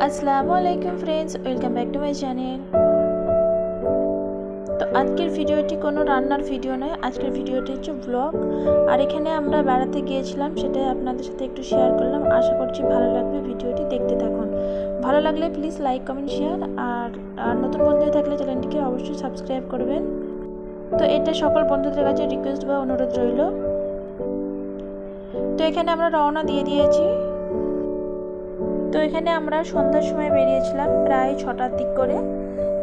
আসসালামু আলাইকুম friends, welcome back to my channel. তো আজকের ভিডিওটি কোনো রান্নার ভিডিও নয়, আজকের ভিডিওটি হচ্ছে ব্লগ। আর এখানে আমরা বেড়াতে গিয়েছিলাম, সেটাই আপনাদের সাথে একটু শেয়ার করলাম। আশা করছি ভালো লাগবে, ভিডিওটি দেখতে থাকুন। ভালো লাগলে প্লিজ লাইক কমেন্ট শেয়ার, আর নতুন বন্ধু থাকলে চ্যানেলটিকে অবশ্যই সাবস্ক্রাইব করবেন। তো এটা সকল বন্ধুদের কাছে রিকোয়েস্ট বা অনুরোধ রইল। তো এখানে আমরা রওনা দিয়ে দিয়েছি। তো এখানে আমরা সন্ধ্যার সময় বেরিয়েছিলাম প্রায় 6টার দিক করে।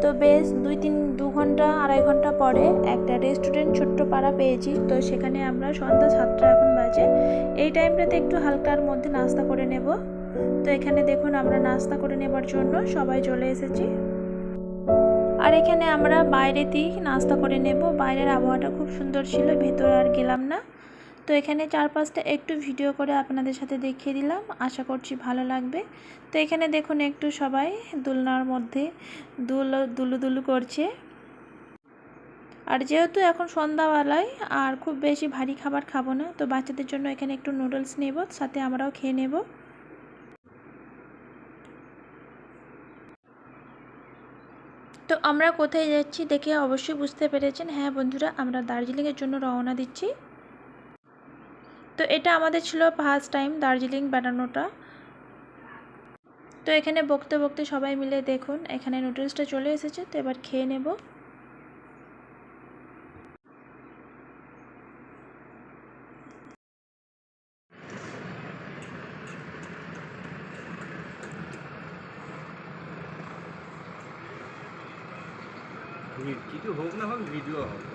তো বেশ 2 ঘন্টা 2.5 ঘন্টা পরে একটা রেস্টুরেন্ট ছোট্ট পাড়া পেয়েছি। তো সেখানে আমরা সন্ধ্যা 7টা এখন বাজে, এই টাইমটাতে একটু হালকার মধ্যে নাস্তা করে নেব। তো এখানে দেখুন আমরা নাস্তা করে নেবার জন্য সবাই চলে এসেছি। আর এখানে আমরা বাইরেতেই নাস্তা করে নেব। বাইরের আবহাওয়াটা খুব সুন্দর ছিল, ভেতরে আর গেলাম না। তো এখানে চারপাশটা একটু ভিডিও করে আপনাদের সাথে দেখিয়ে দিলাম, আশা করছি ভালো লাগবে। তো এখানে দেখুন একটু সবাই দোলনার মধ্যে দুলু করছে। আর যেহেতু এখন সন্ধ্যাবেলায় আর খুব বেশি ভারী খাবার খাবো না, তো বাচ্চাদের জন্য এখানে একটু নুডলস নেব, সাথে আমরাও খেয়ে নেব। তো আমরা কোথায় যাচ্ছি দেখে অবশ্যই বুঝতে পেরেছেন। হ্যাঁ বন্ধুরা, আমরা দার্জিলিংয়ের জন্য রওনা দিচ্ছি। তো এটা আমাদের ছিল ফার্স্ট টাইম দার্জিলিং বেড়ানোটা। তো এখানে বকতে বকতে সবাই মিলে দেখুন এখানে নুডলসটা চলে এসেছে। তো এবার খেয়ে নেব। কিছু হোক না হোক ভিডিও হবে।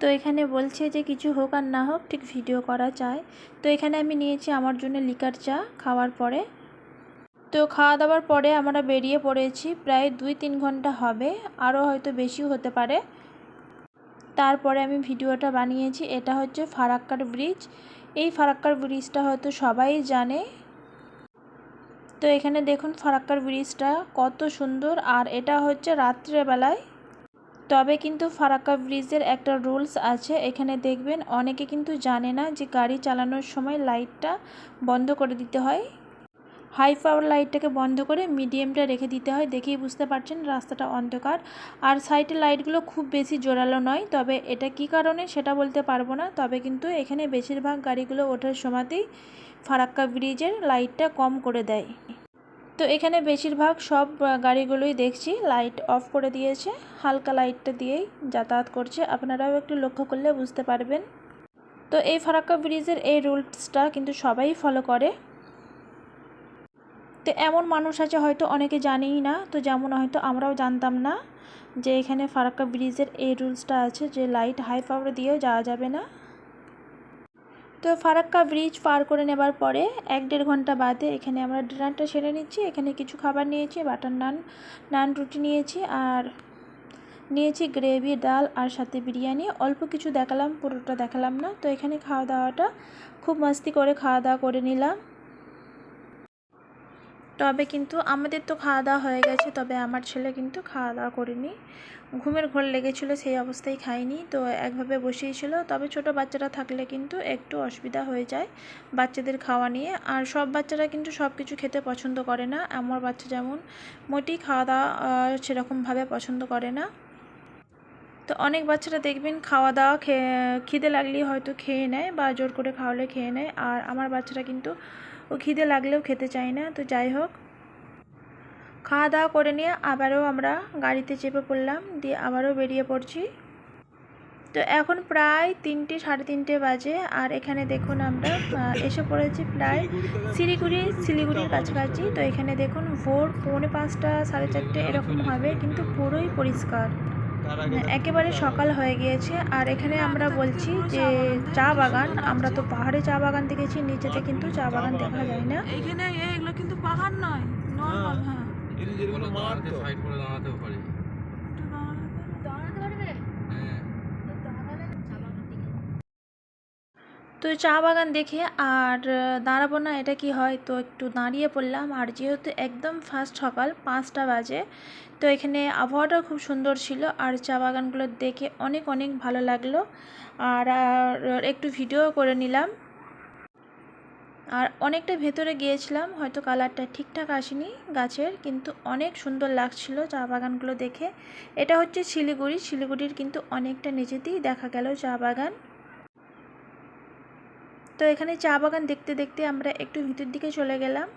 তো এখানে বলছে যে কিছু হোক আর না হোক ঠিক ভিডিও করা চাই। তো এখানে আমি নিয়েছি আমার জন্য লিকার চা খাওয়ার পরে। তো খাওয়া দাওয়ার পরে আমরা বেরিয়ে পড়েছি, প্রায় 2-3 ঘন্টা হবে, আরও হয়তো বেশিও হতে পারে। তারপরে আমি ভিডিওটা বানিয়েছি। এটা হচ্ছে ফারাক্কার ব্রিজ। এই ফারাক্কার ব্রিজটা হয়তো সবাই জানে। তো এখানে দেখুন ফারাক্কার ব্রিজটা কত সুন্দর, আর এটা হচ্ছে রাত্রেবেলায়। তবে কিন্তু ফারাক্কা ব্রিজের একটা রুলস আছে, এখানে দেখবেন অনেকে কিন্তু জানে না যে গাড়ি চালানোর সময় লাইটটা বন্ধ করে দিতে হয়। হাই পাওয়ার লাইটটাকে বন্ধ করে মিডিয়ামটা রেখে দিতে হয়। দেখেই বুঝতে পারছেন রাস্তাটা অন্ধকার, আর সাইডের লাইটগুলো খুব বেশি জোরালো নয়। তবে এটা কি কারণে সেটা বলতে পারবো না, তবে কিন্তু এখানে বেশিরভাগ গাড়িগুলো ওঠার সময়তেই ফারাক্কা ব্রিজের লাইটটা কম করে দেয়। তো এখানে বেশিরভাগ সব গাড়িগুলোই দেখছি লাইট অফ করে দিয়েছে, হালকা লাইটটা দিয়েই যাতায়াত করছে। আপনারাও একটু লক্ষ্য করলে বুঝতে পারবেন। তো এই ফারাক্কা ব্রিজের এই রুলসটা কিন্তু সবাই ফলো করে। তো এমন মানুষ আছে হয়তো অনেকে জানেই না, তো যেমন হয়তো আমরাও জানতাম না যে এখানে ফারাক্কা ব্রিজের এই রুলসটা আছে যে লাইট হাই পাওয়ার দিয়েও যাওয়া যাবে না। তো ফারাক্কা ব্রিজ পার করে নেবার পরে 1-1.5 ঘন্টা বাদে এখানে আমরা ডিনারটা সেরে নিচ্ছি। এখানে কিছু খাবার নিয়েছি, বাটার নান রুটি নিয়েছি, আর নিয়েছি গ্রেভি, ডাল, আর সাথে বিরিয়ানি। অল্প কিছু দেখালাম, পুরোটা দেখালাম না। তো এখানে খাওয়া দাওয়াটা খুব মাস্তি করে খাওয়া দাওয়া করে নিলাম। তবে কিন্তু আমাদের তো খাওয়া দাওয়া হয়ে গেছে, তবে আমার ছেলে কিন্তু খাওয়া দাওয়া করেনি, ঘুমের ঘোর লেগেছিলো, সেই অবস্থায় খায়নি। তো একভাবে বসেই ছিল। তবে ছোট বাচ্চারা থাকলে কিন্তু একটু অসুবিধা হয়ে যায় বাচ্চাদের খাওয়া নিয়ে। আর সব বাচ্চারা কিন্তু সব কিছু খেতে পছন্দ করে না। আমার বাচ্চা যেমন মোটেই খাওয়া দাওয়া সেরকমভাবে পছন্দ করে না। তো অনেক বাচ্চারা দেখবেন খাওয়া দাওয়া খিদে লাগলেই হয়তো খেয়ে নেয়, বা জোর করে খাওয়ালে খেয়ে নেয়। আর আমার বাচ্চারা কিন্তু ও খিদে লাগলেও খেতে চায় না। তো যাই হোক, খাওয়া দাওয়া করে নিয়ে আবারও আমরা গাড়িতে চেপে পড়লাম, দিয়ে আবারও বেরিয়ে পড়ছি। তো এখন প্রায় 3টে 3:30 বাজে, আর এখানে দেখুন আমরা এসে পড়েছি প্রায় শিলিগুড়ির কাছাকাছি। তো এখানে দেখুন ভোর 4:45 4:30 এরকম হবে, কিন্তু পুরোই পরিষ্কার, একেবারে সকাল হয়ে গিয়েছে। আর এখানে আমরা বলছি যে চা বাগান, আমরা তো পাহাড়ে চা বাগান দেখেছি, নিচেতে কিন্তু চা বাগান দেখা যায় না। এইখানে এগুলো কিন্তু পাহাড় নয়, নরমাল। হ্যাঁ, সাইড করে দাঁড়াতেও পারি। দাঁড়াতে পারবে। হ্যাঁ। তো চা বাগান দেখে আর দাঁড়াবো না, এটা কি হয়, তো একটু দাঁড়িয়ে পড়লাম। আর যেহেতু একদম ফার্স্ট সকাল 5টা বাজে, তো এখানে আবহাওয়াটা খুব সুন্দর ছিল আর চা বাগানগুলো দেখে অনেক অনেক ভালো লাগলো। আর একটু ভিডিও করে নিলাম। আর অনেকটা ভেতরে গিয়েছিলাম, হয়তো কালারটা ঠিকঠাক আসেনি গাছের, কিন্তু অনেক সুন্দর লাগছিল চা বাগানগুলো দেখে। এটা হচ্ছে শিলিগুড়ি, শিলিগুড়ির কিন্তু অনেকটা নিচেতেই দেখা গেল চা বাগান। তো এখানে চা বাগান দেখতে দেখতে আমরা একটু ভিতর দিকে চলে গেলাম।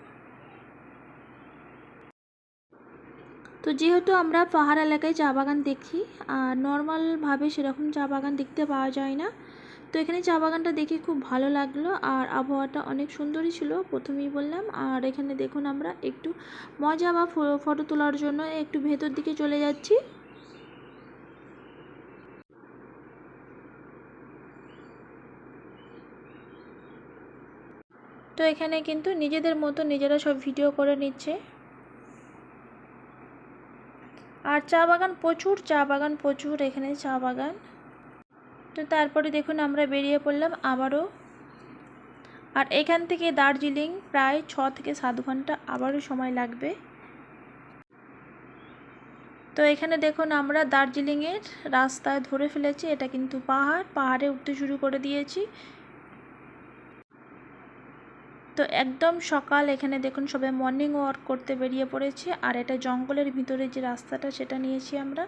তো যেহেতু আমরা পাহাড় এলাকায় চা বাগান দেখি, আর নর্মালভাবে সেরকম চা বাগান দেখতে পাওয়া যায় না, তো এখানে চা বাগানটা দেখে খুব ভালো লাগলো। আর আবহাওয়াটা অনেক সুন্দরই ছিল, প্রথমেই বললাম। আর এখানে দেখুন আমরা একটু মজা বা ফটো তোলার জন্য একটু ভেতর দিকে চলে যাচ্ছি। তো এখানে কিন্তু নিজেদের মতো নিজেরা সব ভিডিও করে নিচ্ছে। আর চা বাগান প্রচুর, চা বাগান প্রচুর, এখানে চা বাগান। তো তারপরে দেখুন আমরা বেরিয়ে পড়লাম আবারও। আর এখান থেকে দার্জিলিং প্রায় 6 থেকে 7 ঘন্টা আবারও সময় লাগবে। তো এখানে দেখুন আমরা দার্জিলিংয়ের রাস্তায় ধরে ফেলেছি, এটা কিন্তু পাহাড়ে উঠতে শুরু করে দিয়েছি। তো একদম সকাল, এখানে দেখুন সবাই মর্নিং ওয়াক করতে বেরিয়ে পড়েছে। আর এটা জঙ্গলের ভিতরে যে রাস্তাটা সেটা নিয়েছি আমরা।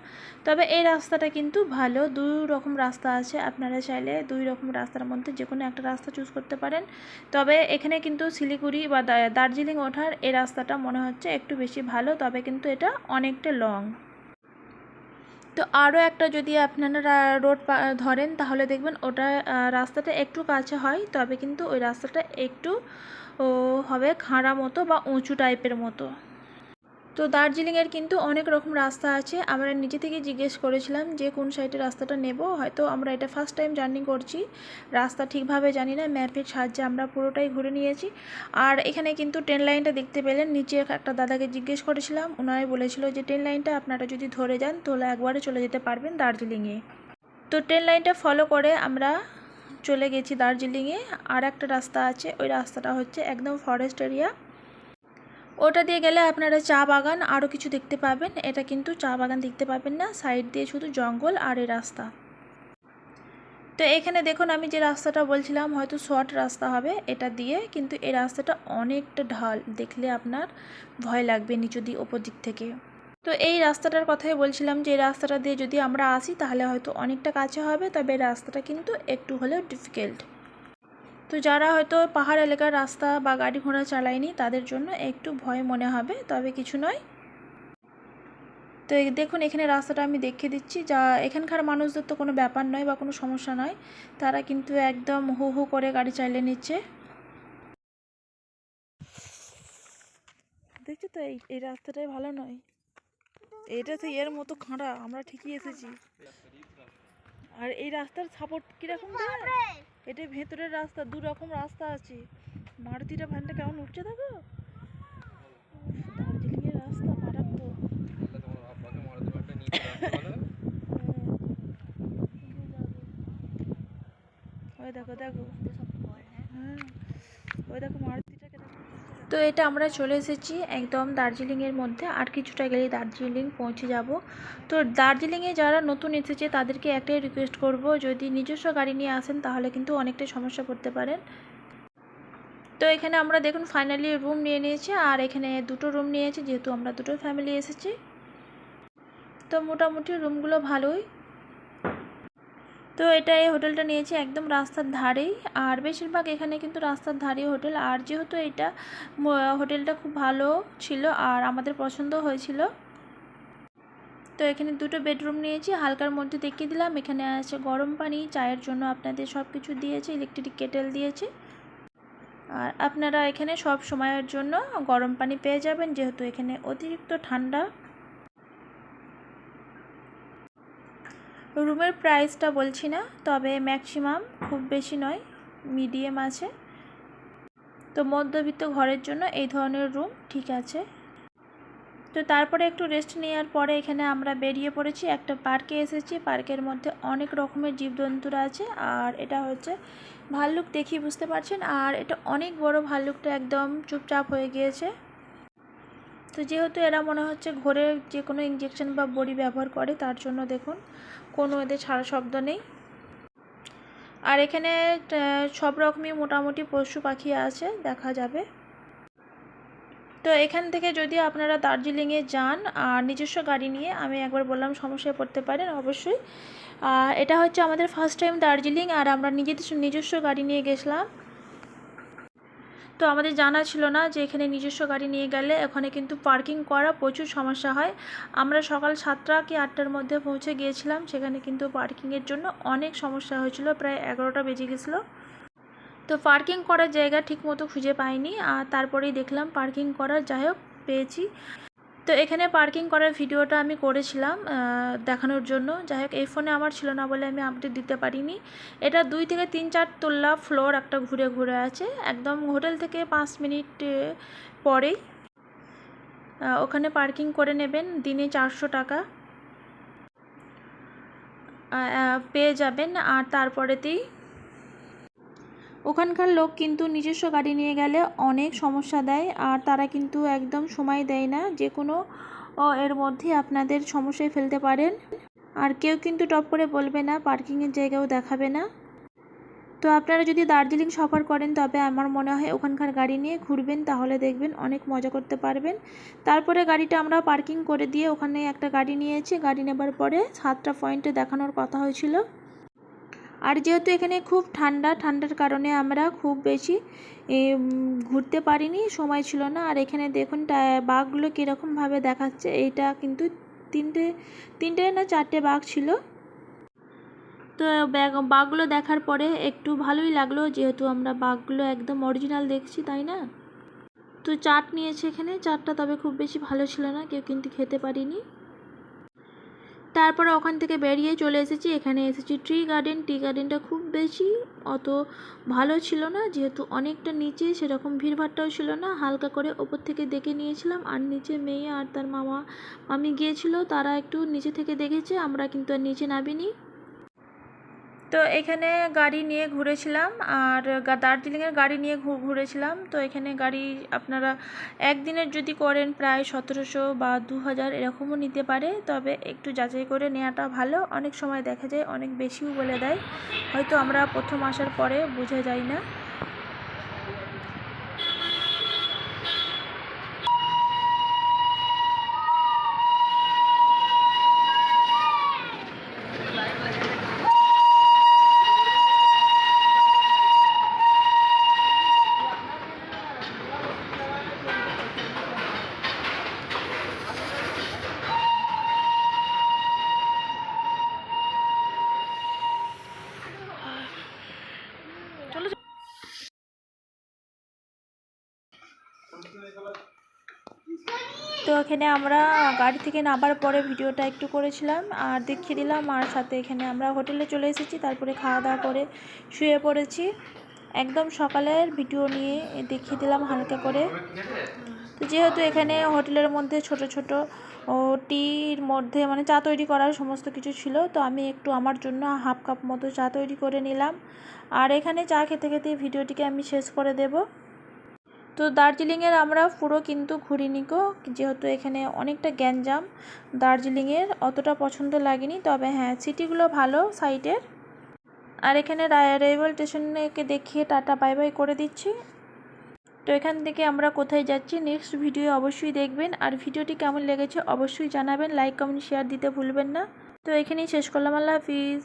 তবে এই রাস্তাটা কিন্তু ভালো, 2 রকম রাস্তা আছে, আপনারা চাইলে 2 রকম রাস্তার মধ্যে যে কোনো একটা রাস্তা চুজ করতে পারেন। তবে এখানে কিন্তু শিলিগুড়ি বা দার্জিলিং ওঠার এই রাস্তাটা মনে হচ্ছে একটু বেশি ভালো, তবে কিন্তু এটা অনেকটা লং। তো আরও একটা যদি আপনারা রোড ধরেন তাহলে দেখবেন ওটা রাস্তাটা একটু কাছে হয়, তবে কিন্তু ওই রাস্তাটা একটু হবে খাড়া মতো বা উঁচু টাইপের মতো। তো দার্জিলিংয়ের কিন্তু অনেক রকম রাস্তা আছে, আমরা নিজে থেকে জিজ্ঞেস করেছিলাম যে কোন সাইডে রাস্তাটা নেব। হয়তো আমরা এটা ফার্স্ট টাইম জার্নি করছি, রাস্তা ঠিকভাবে জানি না, ম্যাপের সাহায্যে আমরা পুরোটাই ঘুরে নিয়েছি। আর এখানে কিন্তু ট্রেন লাইনটা দেখতে পেলেন, নিচে একটা দাদাকে জিজ্ঞেস করেছিলাম, ওনারাই বলেছিল যে ট্রেন লাইনটা আপনারা যদি ধরে যান তাহলে একবারে চলে যেতে পারবেন দার্জিলিংয়ে। তো ট্রেন লাইনটা ফলো করে আমরা চলে গেছি দার্জিলিংয়ে। আর একটা রাস্তা আছে, ওই রাস্তাটা হচ্ছে একদম ফরেস্ট এরিয়া, ওটা দিয়ে গেলে আপনারা চা বাগান আরও কিছু দেখতে পাবেন। এটা কিন্তু চা বাগান দেখতে পাবেন না, সাইড দিয়ে শুধু জঙ্গল আর এই রাস্তা। তো এখানে দেখুন আমি যে রাস্তাটা বলছিলাম হয়তো শর্ট রাস্তা হবে এটা দিয়ে, কিন্তু এই রাস্তাটা অনেকটা ঢাল, দেখলে আপনার ভয় লাগবে নিচু দিয়ে ওপর দিক থেকে। তো এই রাস্তাটার কথাই বলছিলাম যে এই রাস্তাটা দিয়ে যদি আমরা আসি তাহলে হয়তো অনেকটা কাছে হবে, তবে রাস্তাটা কিন্তু একটু হলেও ডিফিকাল্ট। তো যারা হয়তো পাহাড় এলাকার রাস্তা বা গাড়ি ঘোড়া চালায়নি তাদের জন্য একটু ভয় মনে হবে, তবে কিছু নয়। তো দেখুন এখানে রাস্তাটা আমি দেখিয়ে দিচ্ছি, যা এখানকার মানুষদের তো কোনো ব্যাপার নয় বা কোনো সমস্যা নয়, তারা কিন্তু একদম হু হু করে গাড়ি চালিয়ে নিচ্ছে। দেখছো তো এই রাস্তাটাই ভালো নয়, এটা তো এর মতো খাঁড়া, আমরা ঠিকই এসেছি। আর এই রাস্তার সাপোর্ট কীরকম দেয়, এটা ভেতরের রাস্তা, 2 রকম রাস্তা আছে। মারুতিটা ভ্যানটা কেমন উঠছে দেখো, দার্জিলিংয়ের রাস্তা মারাত্মক। ওই দেখো দেখো, হ্যাঁ ওই দেখো মারুতিটাকে দেখো। তো এটা আমরা চলে এসেছি একদম দার্জিলিংয়ের মধ্যে, আর কিছুটা গেলেই দার্জিলিং পৌঁছে যাব। তো দার্জিলিংয়ে যারা নতুন এসেছে তাদেরকে একটাই রিকোয়েস্ট করব, যদি নিজস্ব গাড়ি নিয়ে আসেন তাহলে কিন্তু অনেকটাই সমস্যা পড়তে পারেন। তো এখানে আমরা দেখুন ফাইনালি রুম নিয়ে নিয়েছি, আর এখানে 2টো রুম নিয়েছি যেহেতু আমরা 2টো ফ্যামিলি এসেছি। তো মোটামুটি রুমগুলো ভালোই। তো এটা এই হোটেলটা নিয়েছি একদম রাস্তার ধারেই, আর বেশিরভাগ এখানে কিন্তু রাস্তার ধারেই হোটেল। আর যেহেতু এটা হোটেলটা খুব ভালো ছিল আর আমাদের পছন্দ হয়েছিল, তো এখানে 2টো বেডরুম নিয়েছি। হালকার মধ্যে দেখিয়ে দিলাম, এখানে আছে গরম পানি, চায়ের জন্য আপনাদের সব কিছু দিয়েছে, ইলেকট্রিক কেটেল দিয়েছে। আর আপনারা এখানে সব সময়ের জন্য গরম পানি পেয়ে যাবেন, যেহেতু এখানে অতিরিক্ত ঠান্ডা। রুমের প্রাইসটা বলছি না, তবে ম্যাক্সিমাম খুব বেশি নয়, মিডিয়াম আছে। তো মধ্যবিত্ত ঘরের জন্য এই ধরনের রুম ঠিক আছে। তো তারপরে একটু রেস্ট নেওয়ার পরে এখানে আমরা বেরিয়ে পড়েছি, একটা পার্কে এসেছি। পার্কের মধ্যে অনেক রকমের জীবজন্তুরা আছে, আর এটা হচ্ছে ভাল্লুক, দেখি বুঝতে পারছেন। আর এটা অনেক বড় ভাল্লুকটা একদম চুপচাপ হয়ে গিয়েছে। তো যেহেতু এরা মনে হচ্ছে ঘোরে যে কোনো ইঞ্জেকশন বা বড়ি ব্যবহার করে, তার জন্য দেখুন কোনো এদের ছাড়া শব্দ নেই। আর এখানে সব রকমই মোটামুটি পশু পাখি আছে, দেখা যাবে। তো এখান থেকে যদি আপনারা দার্জিলিংয়ে যান আর নিজস্ব গাড়ি নিয়ে, আমি একবার বললাম সমস্যায় পড়তে পারেন অবশ্যই। এটা হচ্ছে আমাদের ফার্স্ট টাইম দার্জিলিং, আর আমরা নিজস্ব গাড়ি নিয়ে গেছিলাম। তো আমাদের জানা ছিল না যে এখানে নিজস্ব গাড়ি নিয়ে গেলে ওখানে কিন্তু পার্কিং করা প্রচুর সমস্যা হয়। আমরা সকাল 7টা কি 8টার মধ্যে পৌঁছে গিয়েছিলাম, সেখানে কিন্তু পার্কিংয়ের জন্য অনেক সমস্যা হয়েছিল, প্রায় 11টা বেজে গেছিলো। তো পার্কিং করার জায়গা ঠিকমতো খুঁজে পাইনি, আর তারপরেই দেখলাম পার্কিং করার, যাই হোক পেয়েছি। তো এখানে পার্কিং করার ভিডিওটা আমি করেছিলাম দেখানোর জন্য, যাই হোক এই ফোনে আমার ছিল না বলে আমি আপডেট দিতে পারিনি। এটা 2 থেকে 3-4 তলা ফ্লোর একটা ঘুরে ঘুরে আছে, একদম হোটেল থেকে 5 মিনিট পরেই। ওখানে পার্কিং করে নেবেন, দিনে 400 টাকা পেয়ে যাবেন। আর তারপরেতেই ওখানকার লোক কিন্তু নিজস্ব গাড়ি নিয়ে গেলে অনেক সমস্যা দেয়, আর তারা কিন্তু একদম সময় দেয় না, যে কোনো এর মধ্যে আপনাদের সমস্যায় ফেলতে পারেন। আর কেউ কিন্তু টপ করে বলবে না, পার্কিংয়ের জায়গাও দেখাবে না। তো আপনারা যদি দার্জিলিং সফর করেন, তবে আমার মনে হয় ওখানকার গাড়ি নিয়ে ঘুরবেন, তাহলে দেখবেন অনেক মজা করতে পারবেন। তারপরে গাড়িটা আমরা পার্কিং করে দিয়ে ওখানে একটা গাড়ি নিয়েছি। গাড়ি নেবার পরে 7টা পয়েন্টে দেখানোর কথা হয়েছিল। আর যেহেতু এখানে খুব ঠান্ডার কারণে আমরা খুব বেশি ঘুরতে পারিনি, সময় ছিল না। আর এখানে দেখুন বাঘগুলো কীরকমভাবে দেখাচ্ছে, এইটা কিন্তু তিনটে না 4টে বাঘ ছিল। তো বাঘগুলো দেখার পরে একটু ভালোই লাগলো, যেহেতু আমরা বাঘগুলো একদম অরিজিনাল দেখছি, তাই না। তো চাট নিয়েছে এখানে, চাটটা তবে খুব বেশি ভালো ছিল না, কেউ কিন্তু খেতে পারিনি। তারপরে ওখান থেকে বেরিয়ে চলে এসেছি, এখানে এসেছি ট্রি গার্ডেনটা খুব বেশি অত ভালো ছিল না, যেহেতু অনেকটা নিচে, সেরকম ভিড়ভাড়টাও ছিল না, হালকা করে ওপর থেকে দেখে নিয়েছিলাম। আর নিচে মেয়ে আর তার মামি গিয়েছিল, তারা একটু নিচে থেকে দেখেছে, আমরা কিন্তু আর নিচে নামিনি। তো এখানে গাড়ি নিয়ে ঘুরেছিলাম, আর দার্জিলিংয়ের গাড়ি নিয়ে ঘুরেছিলাম। তো এখানে গাড়ি আপনারা একদিনের যদি করেন প্রায় 1700 বা 2000 এরকমও নিতে পারে, তবে একটু যাচাই করে নেওয়াটা ভালো। অনেক সময় দেখা যায় অনেক বেশিও বলে দেয়, হয়তো আমরা প্রথম আসার পরে বোঝা যায় না। তো এখানে আমরা গাড়ি থেকে নামার পরে ভিডিওটা একটু করেছিলাম আর দেখিয়ে দিলাম, আর সাথে এখানে আমরা হোটেলে চলে এসেছি, তারপরে খাওয়া দাওয়া করে শুয়ে পড়েছি। একদম সকালের ভিডিও নিয়ে দেখিয়ে দিলাম হালকা করে। তো যেহেতু এখানে হোটেলের মধ্যে ছোট টির মধ্যে মানে চা তৈরি করার সমস্ত কিছু ছিল, তো আমি একটু আমার জন্য হাফ কাপ মতো চা তৈরি করে নিলাম। আর এখানে চা খেতে খেতে ভিডিওটিকে আমি শেষ করে দেব। তো দার্জিলিংয়ের আমরা পুরো কিন্তু ঘুরিনি গো, যেহেতু এখানে অনেকটা গ্যাঞ্জাম, দার্জিলিংয়ের অতটা পছন্দ লাগেনি। তবে হ্যাঁ, সিটিগুলো ভালো সাইডের। আর এখানে রেলওয়ে স্টেশনকে দেখিয়ে টাটা বাই বাই করে দিচ্ছি। তো এখান থেকে আমরা কোথায় যাচ্ছি নেক্সট ভিডিও অবশ্যই দেখবেন, আর ভিডিওটি কেমন লেগেছে অবশ্যই জানাবেন, লাইক কমেন্ট শেয়ার দিতে ভুলবেন না। তো এখানেই শেষ করলাম, আল্লাহ হাফিজ।